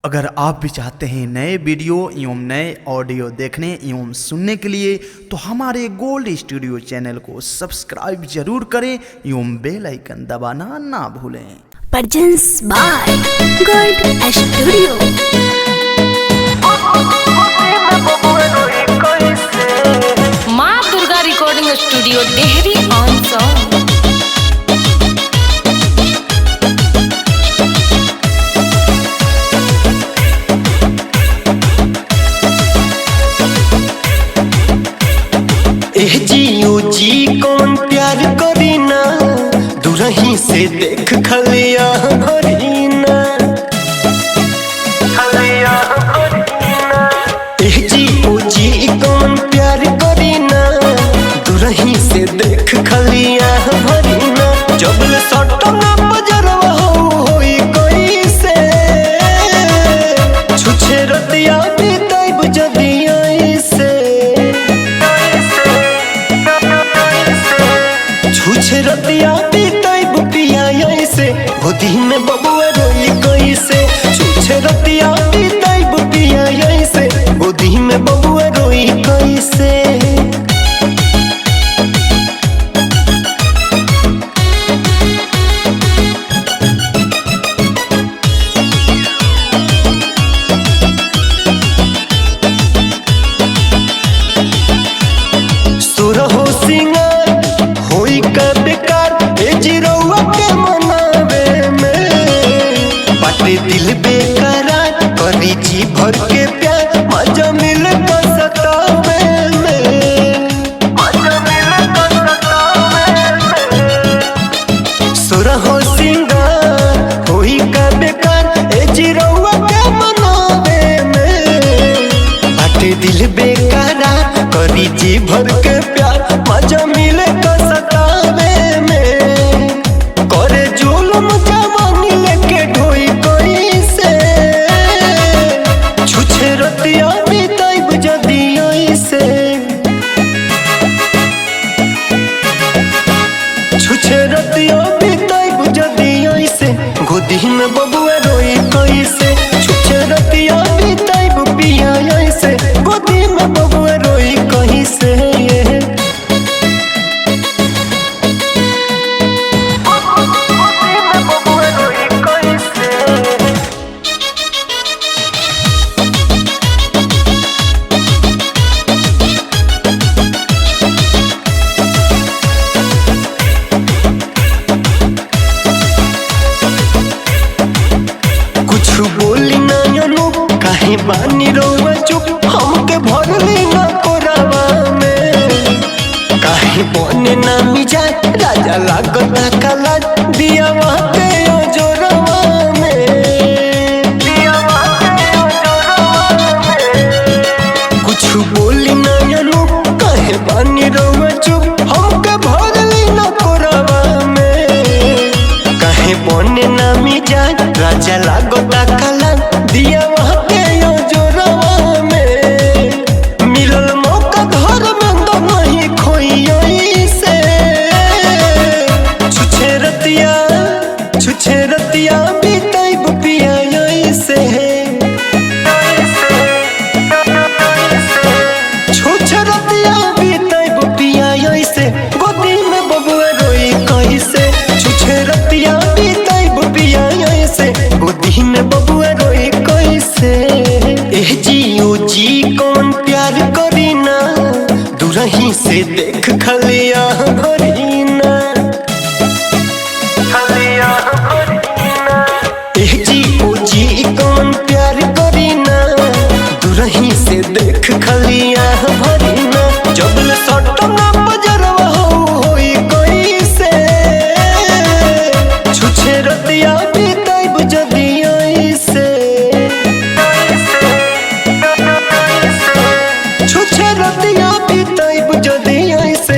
अगर आप भी चाहते हैं नए वीडियो एवं नए ऑडियो देखने एवं सुनने के लिए तो हमारे गोल्ड स्टूडियो चैनल को सब्सक्राइब जरूर करें एवं बेल आइकन दबाना ना भूलें। Presents by Gold Studio. Maa Durga recording studio Dehri on Sone. जियो जी कौन प्यार करी ना दूरही से देख खलिया भरीना जियो जी कौन प्यार करी ना दूरही से देख खलिया भरीना जबल सटना बजरवा होई कोई से छुछे रतिया बीताई बजदिया से छुछे रतिया बीताई बुपिया ऐसे गोदी में बबुआ रोई कैसे छुछे रतिया बीताई बुपिया ऐसे गोदी में बबुआ रोई कैसे। सुरहो सिंगार होई का बेकार ए जिरौआ के मनावे में बाटे दिल बेकरार करी जी भर के प्यार मजा मिले तो सतावे में सुरहो सिंगार होई का बेकार ए जिरौआ के मनावे में बाटे दिल बेकरार करी जी भर के प्यार मजा मिले तो सतावे में करे जुल्म जवानी लेके ढोई कोई से छुछे रतिया बीताई बजदिया से छुछे रतिया बीताई बजदिया से गोदी में बबुआ रोई कैसे छुछे रतिया बीताई बुपिया से गोदी में बबुआ रोई कैसे। कुछ बोली ना यनु काहे बानी रोवा चुप हमके भरली ना कोरावा में काहे बने ना मिजाज राजा लागता काला दिया के जोरवा में कुछ बोली ना यनु काहे बानी रोवा चुप हमके भरली ना कोरावा में काहे बने ना मिजाज राजा लागता काला दिया के जोरवा में मिलल मौका घर में तो नहीं खोई से छुछे रतिया बीताई बुपिया से छुछे रतिया बीताई बुपिया से गोदी में बबुआ रोई कैसे छुछे रतिया बीताई बुपिया से गोदी में बबुआ रोई कैसे। जियो जी कौन प्यार करी ना दूरही से देख खलिया भरीना जियो जी कौन प्यार करी ना दूरही से देख खलिया भरीना जबल सटना बजरवा होई कैसे छुछे रतिया बीताई बजदिया से छुछे रतिया बीताई बजदिया से